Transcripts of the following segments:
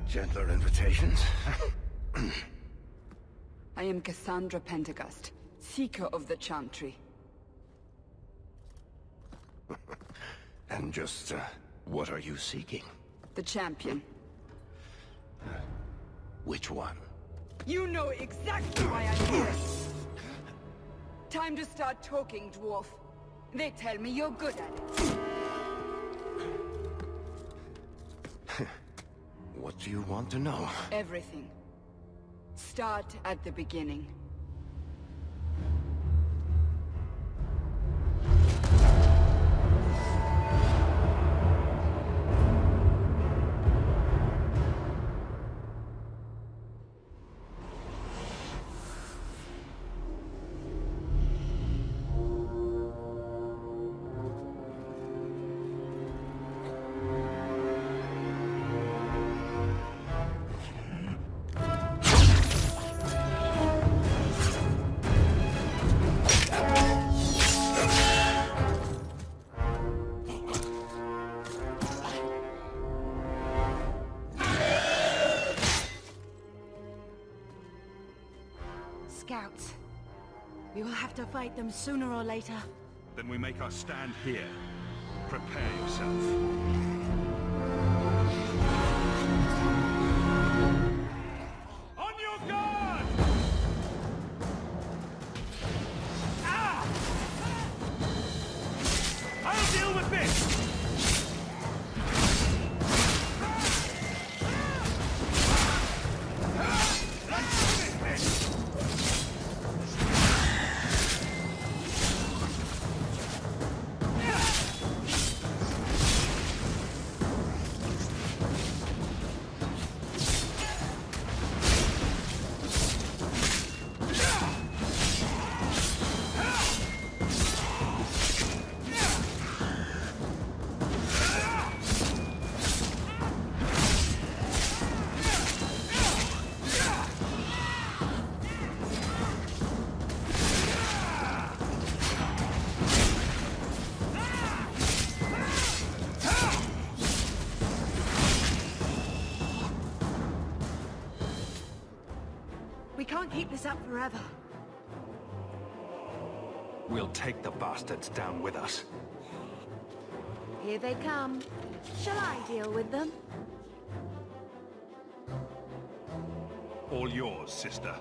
had gentler invitations. I am Cassandra Pentagust, seeker of the Chantry. And just, what are you seeking? The champion. Which one? You know exactly why I'm here. Time to start talking, dwarf. They tell me you're good at it. What do you want to know? Everything. Start at the beginning. Scouts. We will have to fight them sooner or later. Then we make our stand here. Prepare yourself. On your guard! Ah! I'll deal with this! We can't keep this up forever. We'll take the bastards down with us. Here they come. Shall I deal with them? All yours, sister.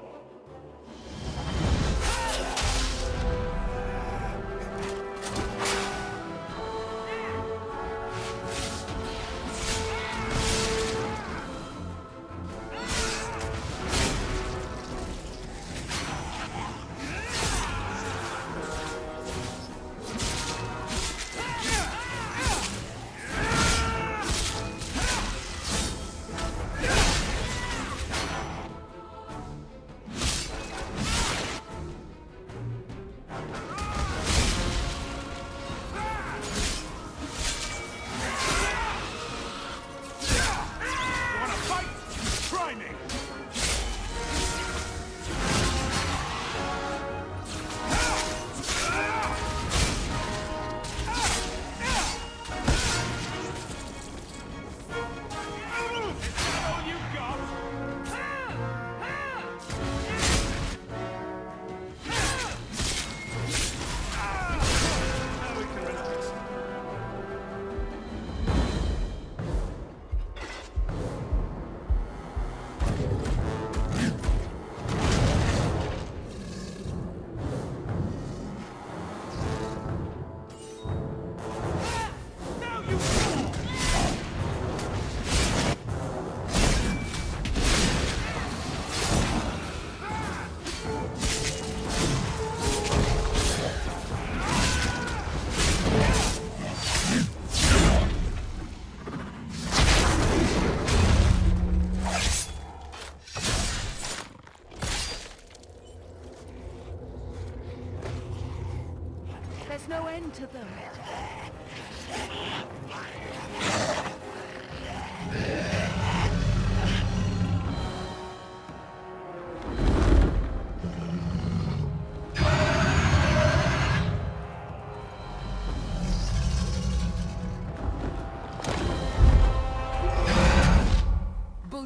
There's no end to them.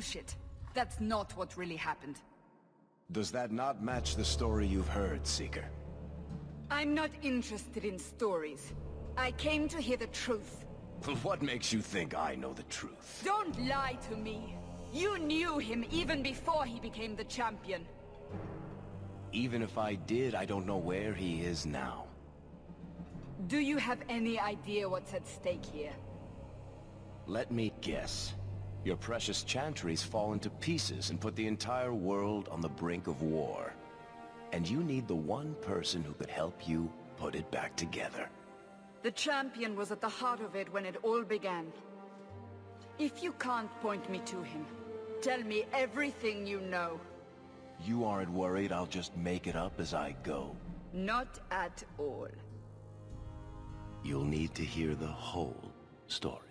bullshit. That's not what really happened. Does that not match the story you've heard, Seeker? I'm not interested in stories. I came to hear the truth. What makes you think I know the truth? Don't lie to me. You knew him even before he became the champion. Even if I did, I don't know where he is now. Do you have any idea what's at stake here? Let me guess. Your precious chantries fallen to pieces and put the entire world on the brink of war. And you need the one person who could help you put it back together. The champion was at the heart of it when it all began. If you can't point me to him, tell me everything you know. You aren't worried I'll just make it up as I go? Not at all. You'll need to hear the whole story.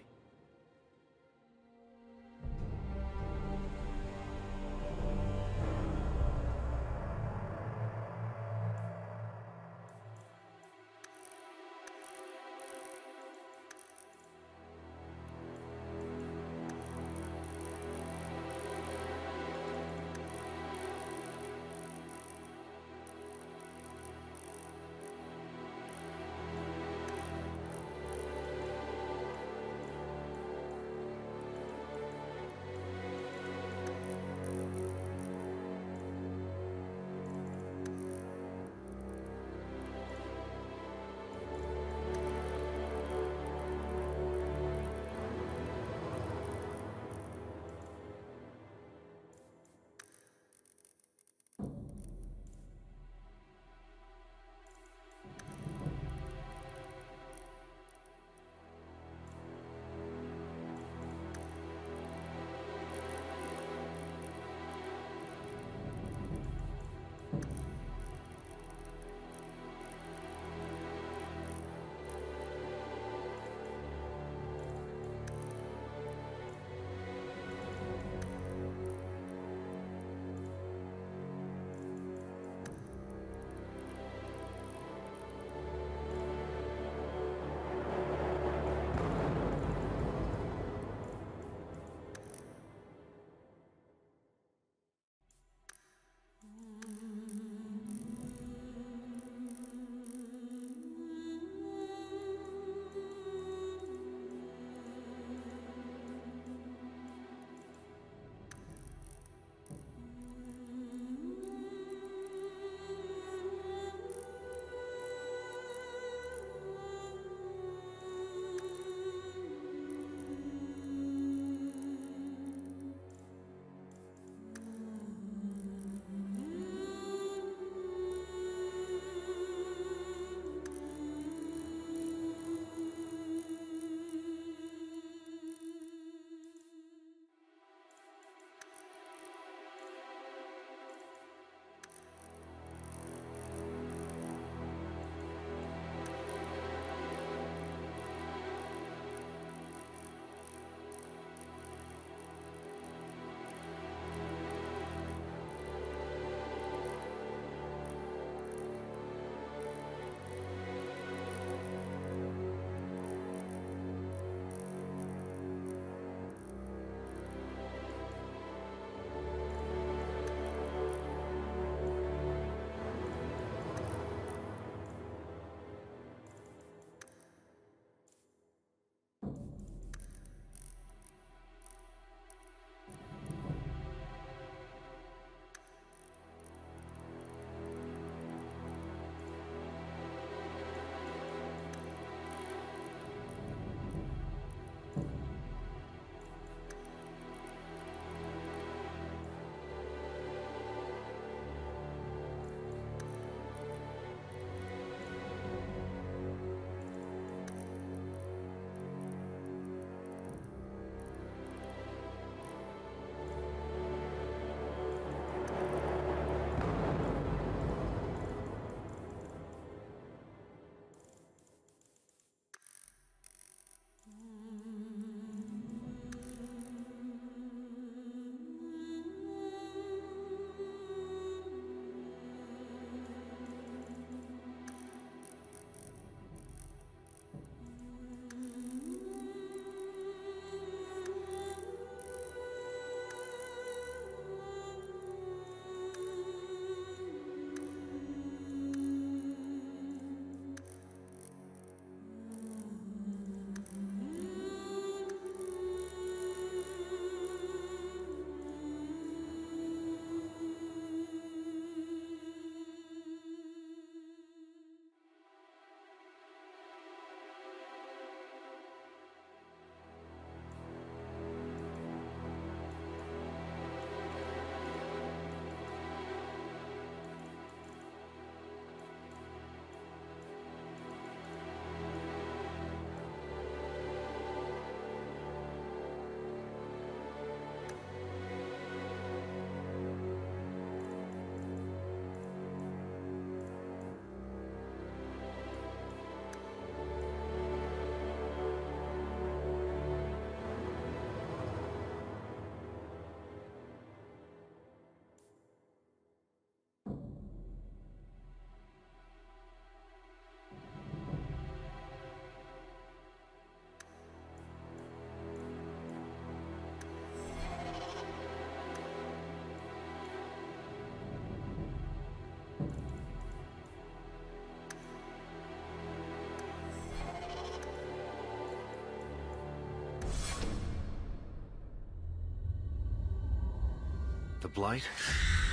The Blight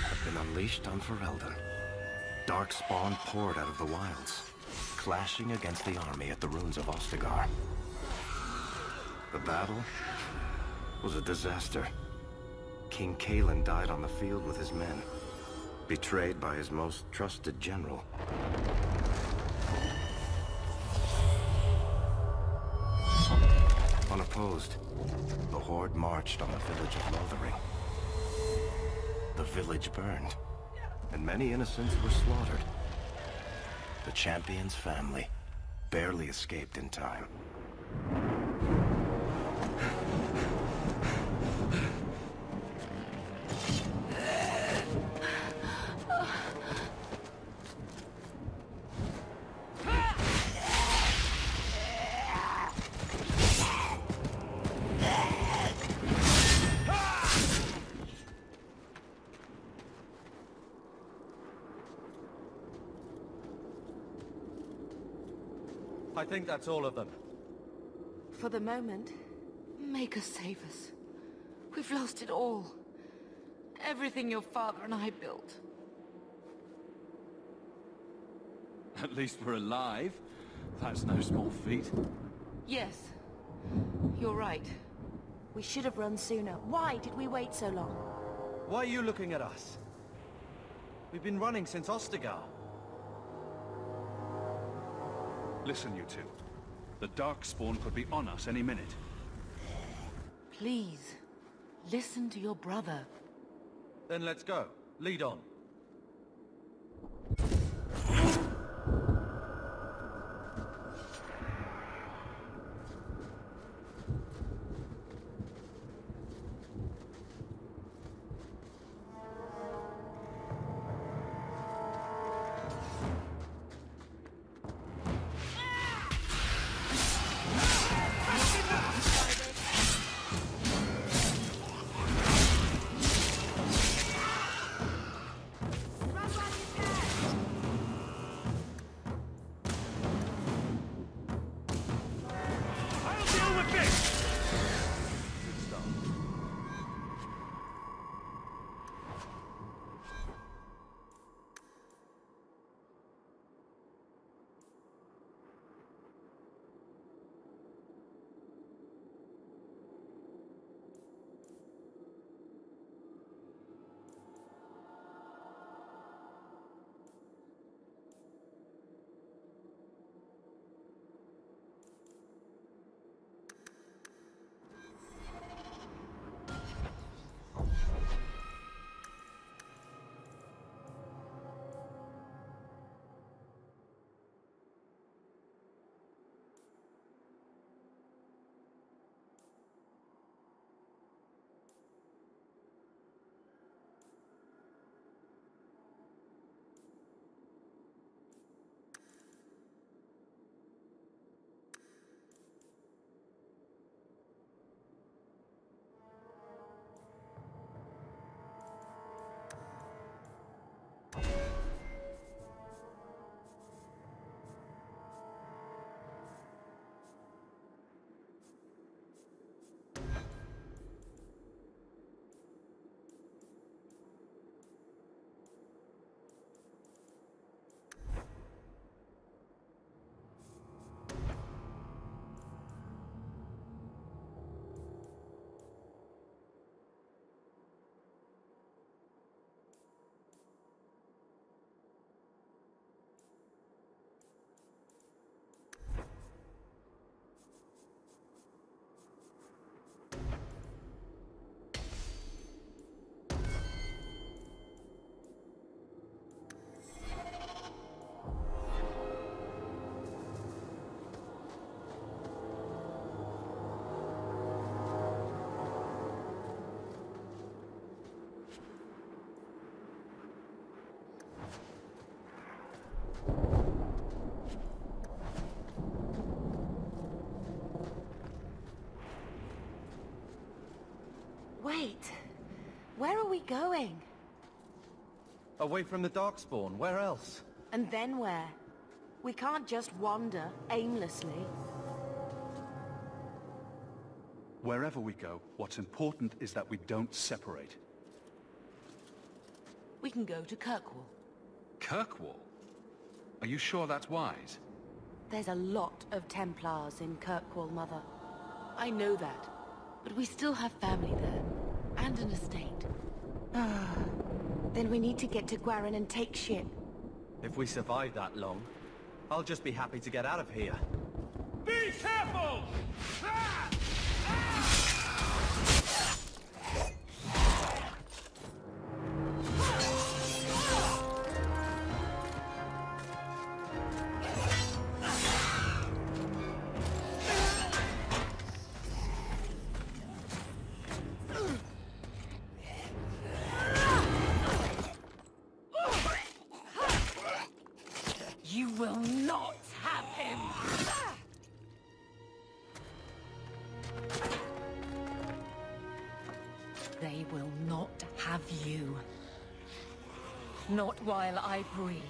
had been unleashed on Ferelden. Darkspawn poured out of the wilds, clashing against the army at the ruins of Ostagar. The battle was a disaster. King Cailan died on the field with his men, betrayed by his most trusted general. Unopposed, the Horde marched on the village of Lothering. The village burned, and many innocents were slaughtered. The champion's family barely escaped in time. I think that's all of them. For the moment, make us save us. We've lost it all. Everything your father and I built. At least we're alive. That's no small feat. Yes, you're right. We should have run sooner. Why did we wait so long? Why are you looking at us? We've been running since Ostagar. Listen, you two. The Darkspawn could be on us any minute. Please, listen to your brother. Then let's go. Lead on. Wait, where are we going? Away from the Darkspawn, where else? And then where? We can't just wander aimlessly. Wherever we go, what's important is that we don't separate. we can go to Kirkwall. Kirkwall? Are you sure that's wise? There's a lot of Templars in Kirkwall, Mother. I know that, but we still have family there, and an estate. Then we need to get to Gwarin and take ship. If we survive that long, I'll just be happy to get out of here. Be careful! You will not have him! They will not have you. Not while I breathe.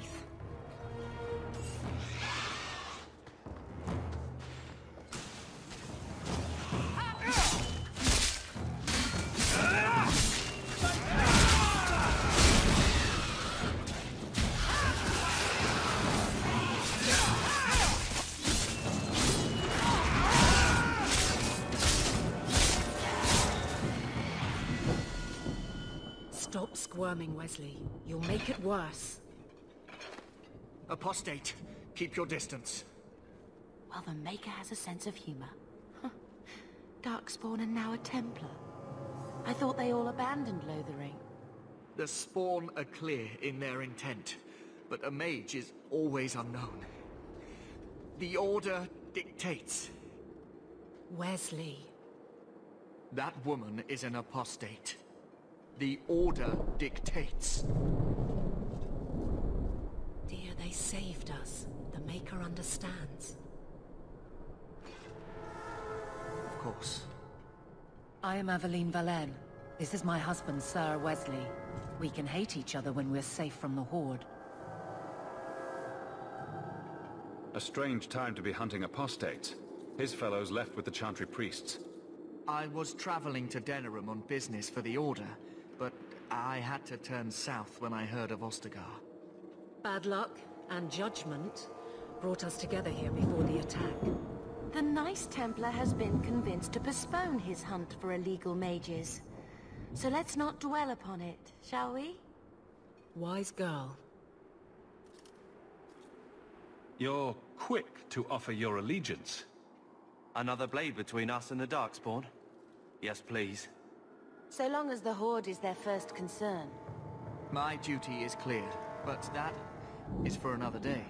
Stop squirming, Wesley. You'll make it worse. Apostate, keep your distance. Well, the Maker has a sense of humor. Darkspawn and now a Templar. I thought they all abandoned Lothering. The Spawn are clear in their intent, but a mage is always unknown. The Order dictates. Wesley. That woman is an apostate. The Order dictates. Dear, they saved us. The Maker understands. Of course. I am Aveline Valen. This is my husband, Sir Wesley. We can hate each other when we're safe from the Horde. A strange time to be hunting apostates. His fellows left with the Chantry priests. I was traveling to Denerim on business for the Order, but I had to turn south when I heard of Ostagar. Bad luck and judgment brought us together here before the attack. The nice Templar has been convinced to postpone his hunt for illegal mages. So let's not dwell upon it, shall we? Wise girl. You're quick to offer your allegiance. Another blade between us and the Darkspawn? Yes, please. So long as the Horde is their first concern. My duty is clear, but that is for another day,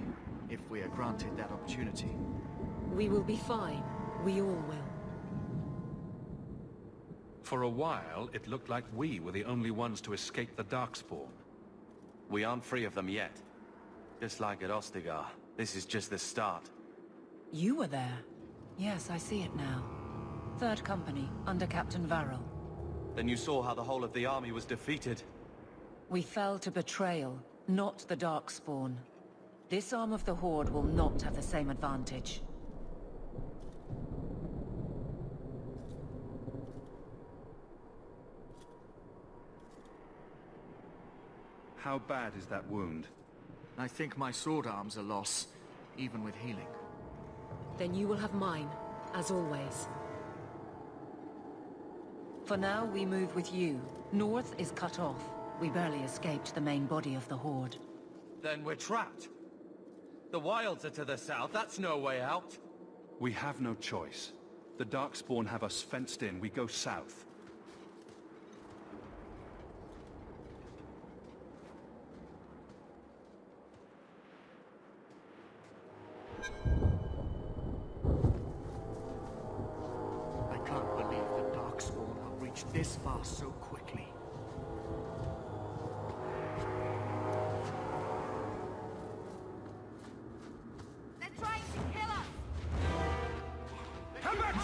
if we are granted that opportunity. We will be fine. We all will. For a while, it looked like we were the only ones to escape the Darkspawn. We aren't free of them yet. Just like at Ostagar, this is just the start. You were there. Yes, I see it now. Third Company, under Captain Varel. Then you saw how the whole of the army was defeated. We fell to betrayal, not the Darkspawn. This arm of the Horde will not have the same advantage. How bad is that wound? I think my sword arm's a loss, even with healing. Then you will have mine, as always. For now, we move with you. North is cut off. We barely escaped the main body of the Horde. Then we're trapped. The wilds are to the south, that's no way out. We have no choice. The Darkspawn have us fenced in. We go south. I can't believe the Darkspawn have reached this far so quickly. They're trying to kill us! Come back!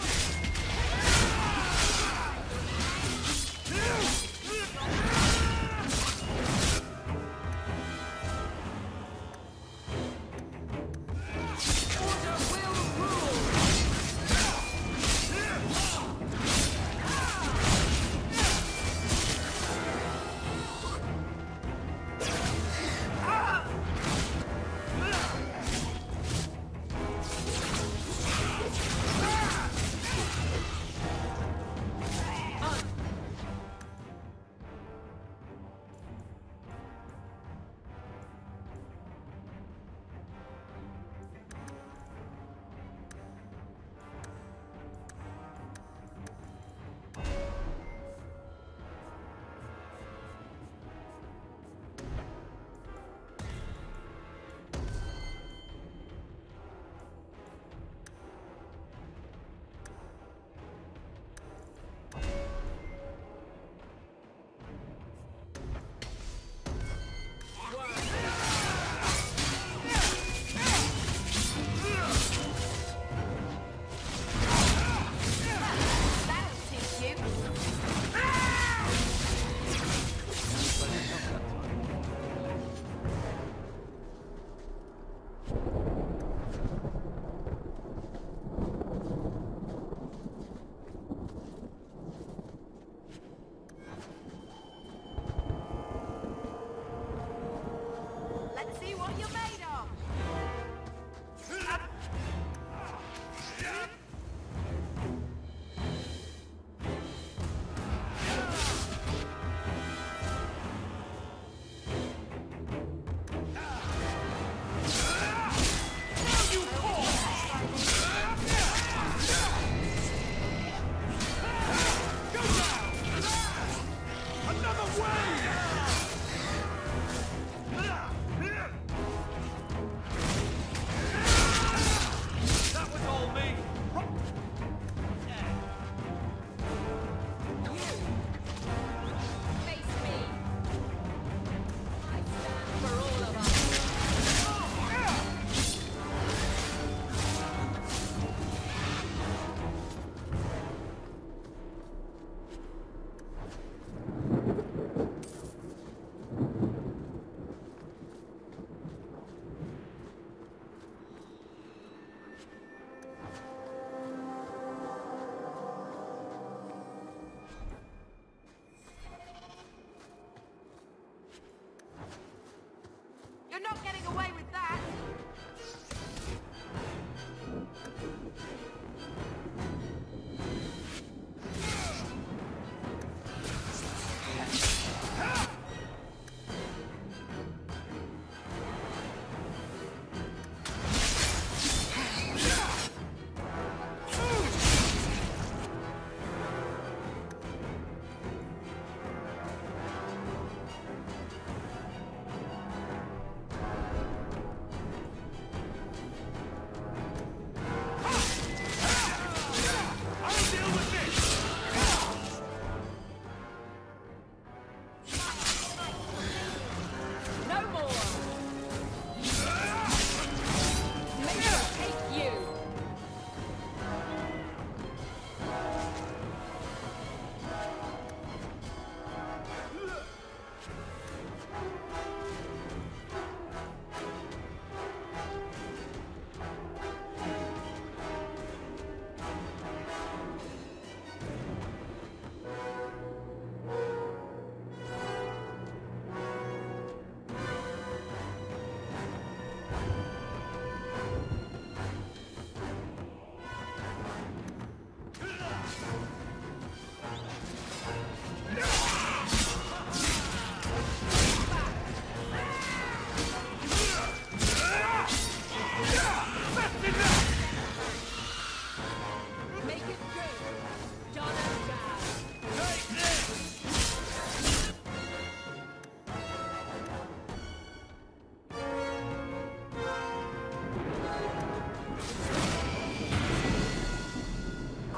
You're not getting away with that!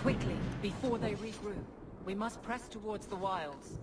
Quickly, before they regroup. We must press towards the wilds.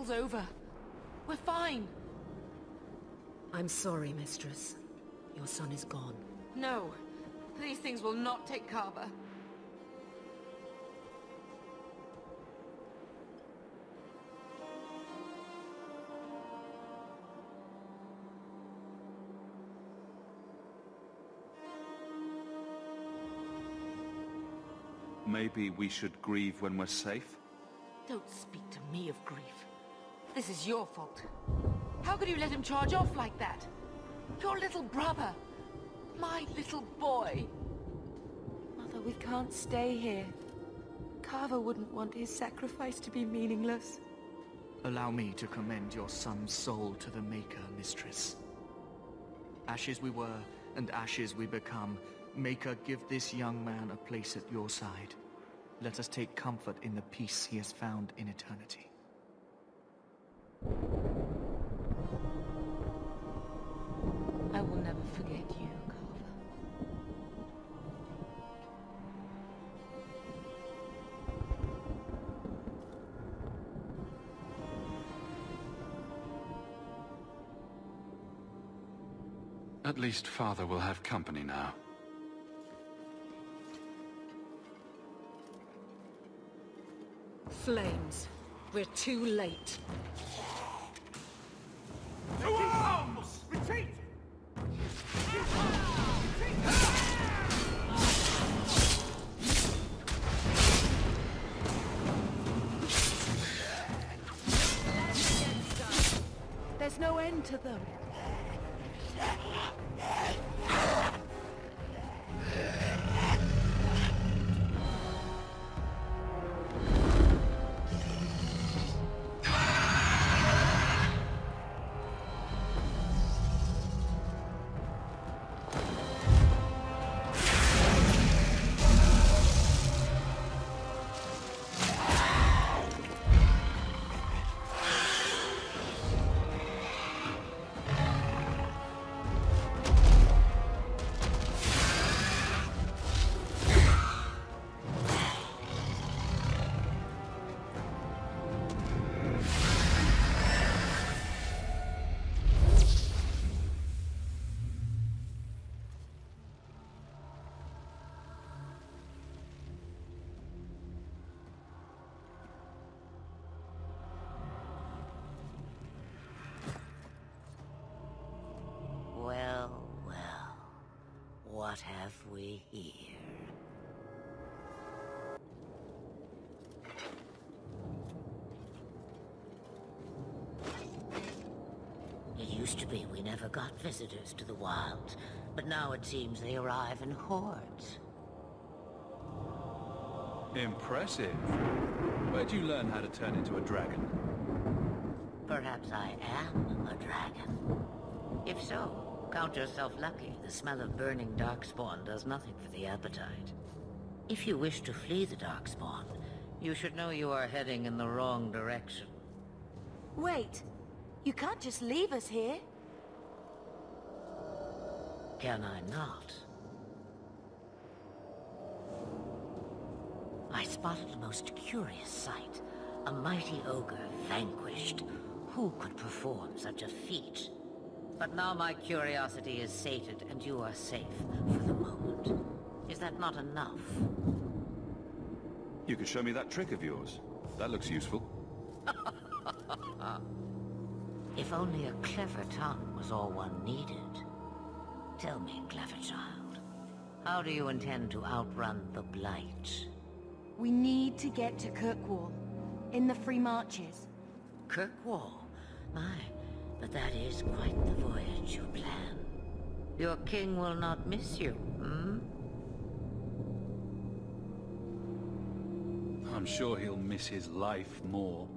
battle's over. We're fine. I'm sorry, mistress. Your son is gone. No. These things will not take Carver. Maybe we should grieve when we're safe? Don't speak to me of grief. This is your fault. How could you let him charge off like that? Your little brother. My little boy. Mother, we can't stay here. Carver wouldn't want his sacrifice to be meaningless. Allow me to commend your son's soul to the Maker, mistress. Ashes we were, and ashes we become. Maker, give this young man a place at your side. Let us take comfort in the peace he has found in eternity. I will never forget you, Carver. At least Father will have company now. Flames. We're too late. To arms! Retreat! There's no end to them. What have we here? It used to be we never got visitors to the wilds, but now it seems they arrive in hordes. Impressive. Where'd you learn how to turn into a dragon? Perhaps I am a dragon. If so, count yourself lucky. The smell of burning darkspawn does nothing for the appetite. If you wish to flee the darkspawn, you should know you are heading in the wrong direction. Wait. You can't just leave us here. Can I not? I spotted a most curious sight. A mighty ogre vanquished. Who could perform such a feat? But now my curiosity is sated, and you are safe for the moment. Is that not enough? You could show me that trick of yours. That looks useful. If only a clever tongue was all one needed. Tell me, clever child, how do you intend to outrun the Blight? We need to get to Kirkwall, in the Free Marches. Kirkwall? My, but that is quite the voyage you plan. Your king will not miss you, hmm? I'm sure he'll miss his life more.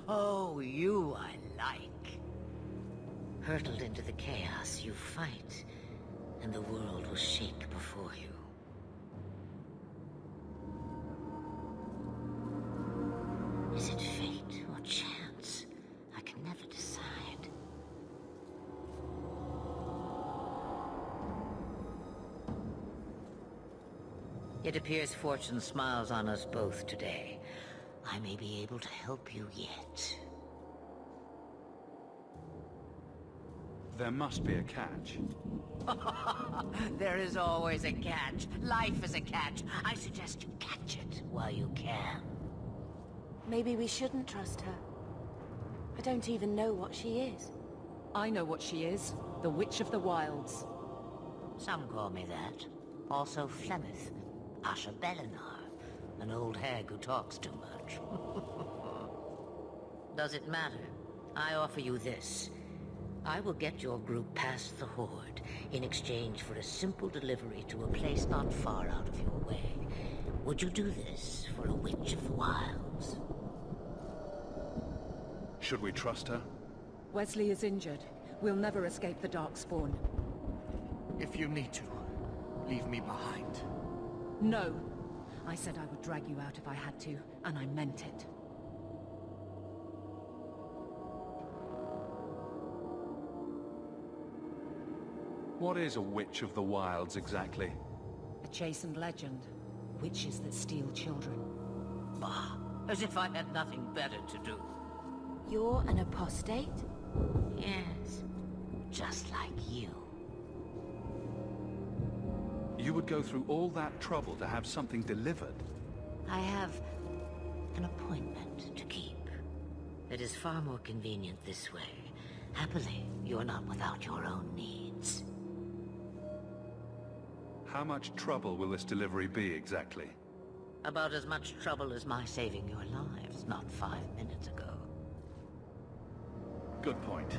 Oh, you I like. Hurtled into the chaos, you fight, and the world will shake before you. Is it fate or chance? I can never decide. It appears fortune smiles on us both today. I may be able to help you yet. There must be a catch. There is always a catch. Life is a catch. I suggest you catch it while you can. Maybe we shouldn't trust her. I don't even know what she is. I know what she is. The Witch of the Wilds. Some call me that. Also Flemeth, Asha Belinar, an old hag who talks too much. Does it matter? I offer you this. I will get your group past the Horde in exchange for a simple delivery to a place not far out of your way. Would you do this for a Witch of the Wilds? Should we trust her? Wesley is injured. We'll never escape the Darkspawn. If you need to, leave me behind. No. I said I would drag you out if I had to, and I meant it. What is a Witch of the Wilds exactly? A chastened legend. Witches that steal children. Bah, as if I had nothing better to do. You're an apostate? Yes, just like you. You would go through all that trouble to have something delivered? I have an appointment to keep. It is far more convenient this way. Happily, you're not without your own needs. How much trouble will this delivery be exactly? About as much trouble as my saving your lives not 5 minutes ago. Good point.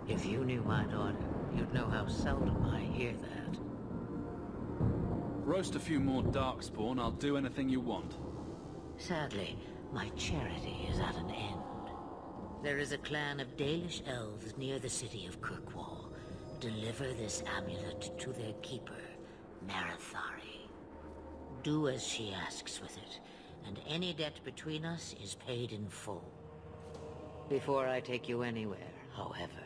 If you knew my daughter, you'd know how seldom I hear that. Roast a few more Darkspawn, I'll do anything you want. Sadly, my charity is at an end. There is a clan of Dalish elves near the city of Kirkwall. Deliver this amulet to their keeper, Marathari. Do as she asks with it, and any debt between us is paid in full. Before I take you anywhere, however,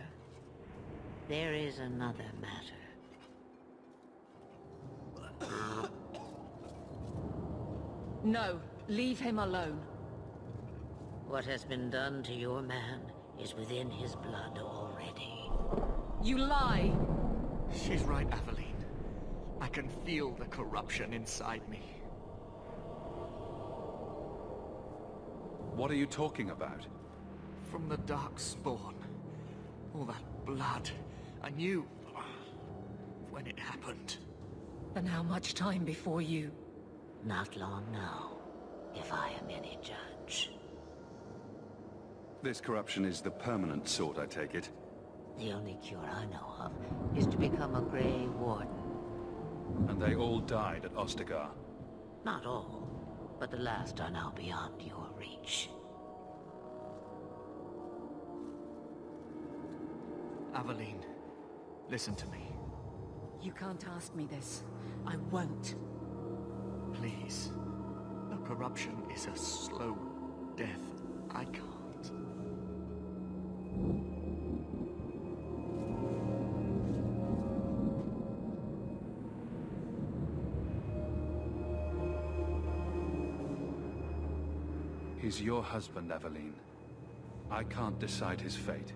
there is another matter. No, leave him alone. What has been done to your man is within his blood already. You lie! She's right, Aveline. I can feel the corruption inside me. What are you talking about? From the Darkspawn. All that blood. I knew when it happened. And how much time before you? Not long now, if I am any judge. This corruption is the permanent sort, I take it. The only cure I know of is to become a Grey Warden. And they all died at Ostagar? Not all, but the last are now beyond your reach. Aveline, listen to me. You can't ask me this. I won't. Please. The corruption is a slow death. I can't. He's your husband, Aveline. I can't decide his fate.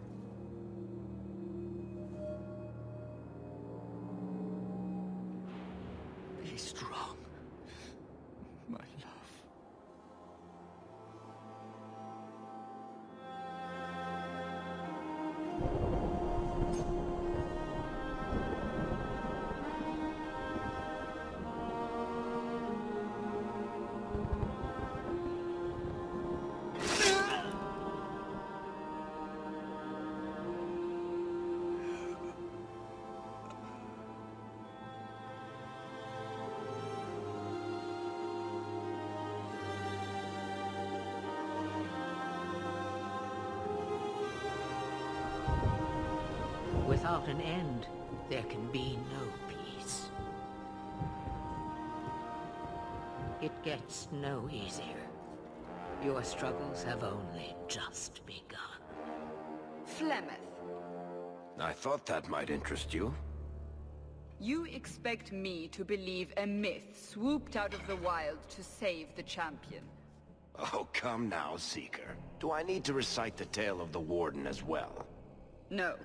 Be strong, my love. Without an end, there can be no peace. It gets no easier. Your struggles have only just begun. Flemeth, I thought that might interest you. you expect me to believe a myth swooped out of the wild to save the champion. Oh, come now, Seeker. Do I need to recite the tale of the Warden as well? No.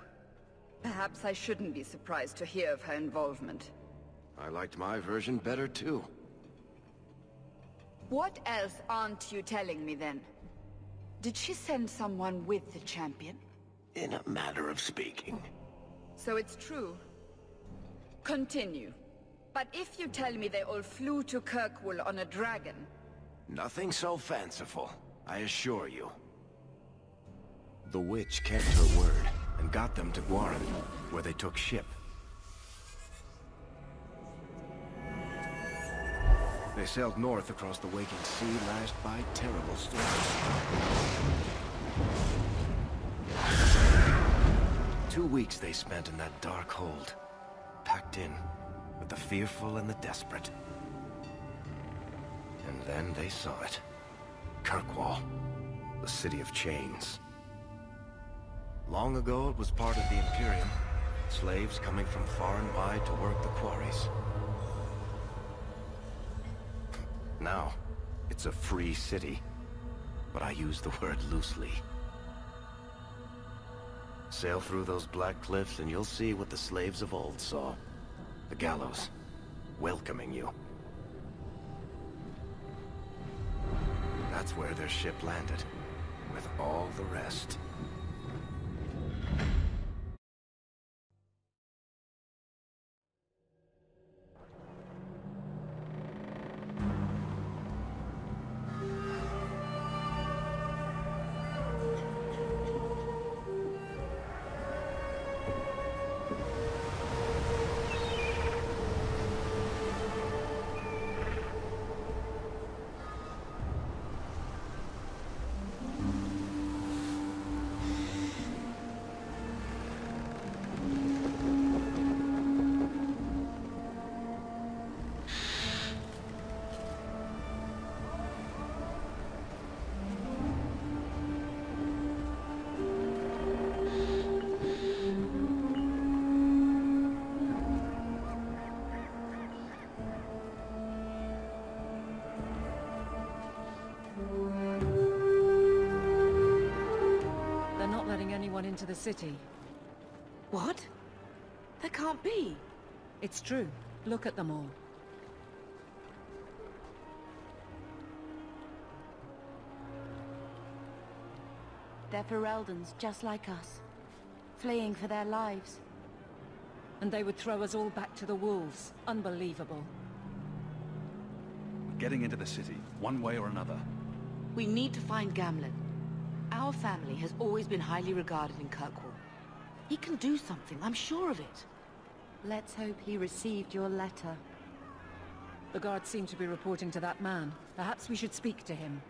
Perhaps I shouldn't be surprised to hear of her involvement. I liked my version better, too. What else aren't you telling me, then? Did she send someone with the champion? In a manner of speaking. So it's true. Continue. But if you tell me they all flew to Kirkwoll on a dragon... Nothing so fanciful, I assure you. The witch kept her word, and got them to Guaran, where they took ship. They sailed north across the waking sea, lashed by terrible storms. 2 weeks they spent in that dark hold, packed in with the fearful and the desperate. And then they saw it. Kirkwall, the city of chains. Long ago it was part of the Imperium, slaves coming from far and wide to work the quarries. Now, it's a free city, but I use the word loosely. Sail through those black cliffs and you'll see what the slaves of old saw. The gallows, welcoming you. That's where their ship landed, with all the rest. Into the city. What? That can't be. It's true. Look at them all. They're Fereldans, just like us. Fleeing for their lives. And they would throw us all back to the wolves. Unbelievable. We're getting into the city, one way or another. We need to find Gamlen. Our family has always been highly regarded in Kirkwall. He can do something, I'm sure of it. Let's hope he received your letter. The guards seem to be reporting to that man. Perhaps we should speak to him.